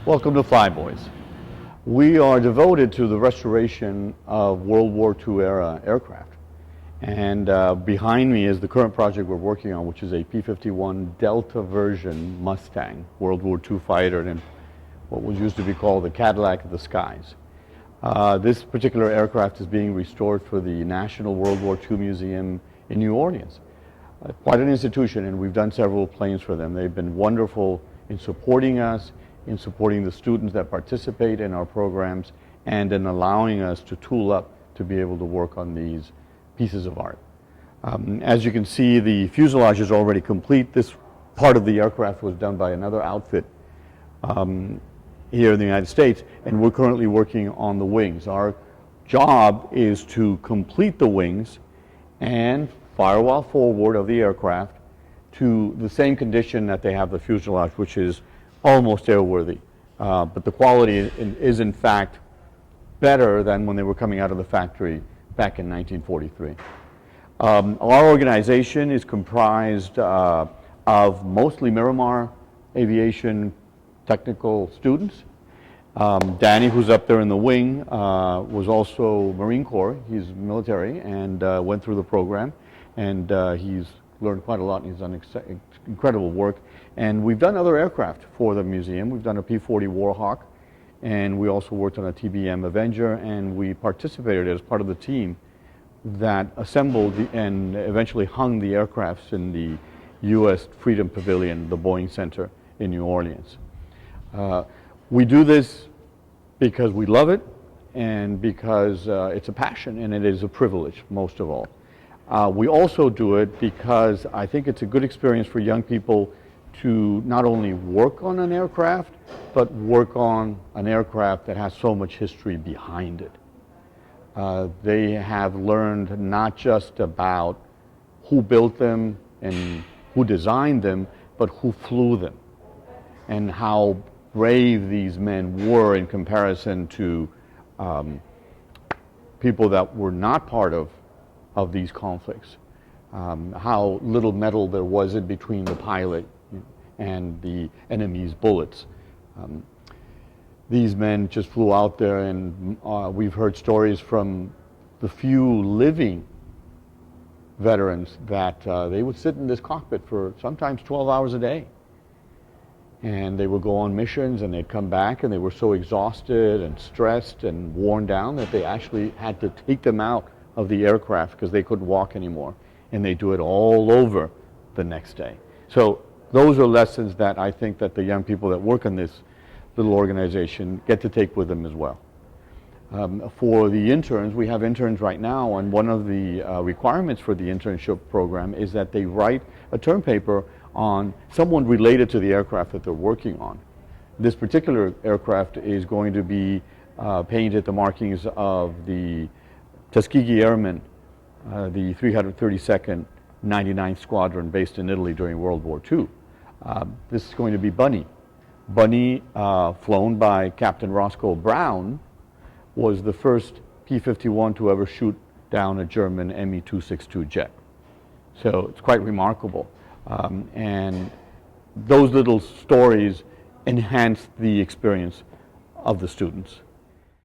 Welcome to Flyboys. We are devoted to the restoration of World War II era aircraft. And behind me is the current project we're working on, which is a P-51 Delta version Mustang, World War II fighter, and what was used to be called the Cadillac of the skies. This particular aircraft is being restored for the National World War II Museum in New Orleans. Quite an institution, and we've done several planes for them. They've been wonderful in supporting us, in supporting the students that participate in our programs, and in allowing us to tool up to be able to work on these pieces of art. As you can see, the fuselage is already complete. This part of the aircraft was done by another outfit here in the United States, and we're currently working on the wings. Our job is to complete the wings and firewall forward of the aircraft to the same condition that they have the fuselage, which is almost airworthy. But the quality is in fact better than when they were coming out of the factory back in 1943. Our organization is comprised of mostly Miramar aviation technical students. Danny, who's up there in the wing, was also Marine Corps. He's military and went through the program, and he's learned quite a lot, and he's done incredible work. And we've done other aircraft for the museum. We've done a P-40 Warhawk, and we also worked on a TBM Avenger, and we participated as part of the team that assembled and eventually hung the aircrafts in the U.S. Freedom Pavilion, the Boeing Center in New Orleans. We do this because we love it and because it's a passion and it is a privilege, most of all. We also do it because I think it's a good experience for young people to not only work on an aircraft, but work on an aircraft that has so much history behind it. They have learned not just about who built them and who designed them, but who flew them, and how brave these men were in comparison to people that were not part of these conflicts. How little metal there was in between the pilot and the enemy's bullets. These men just flew out there, and we've heard stories from the few living veterans that they would sit in this cockpit for sometimes 12 hours a day. And they would go on missions, and they'd come back, and they were so exhausted and stressed and worn down that they actually had to take them out of the aircraft because they couldn't walk anymore. And they do it all over the next day. So those are lessons that I think that the young people that work in this little organization get to take with them as well. For the interns, we have interns right now, and one of the requirements for the internship program is that they write a term paper on someone related to the aircraft that they're working on. This particular aircraft is going to be painted the markings of the Tuskegee Airmen, the 332nd 99th Squadron based in Italy during World War II. This is going to be Bunny. Bunny, flown by Captain Roscoe Brown, was the first P-51 to ever shoot down a German Me-262 jet. So it's quite remarkable. And those little stories enhance the experience of the students.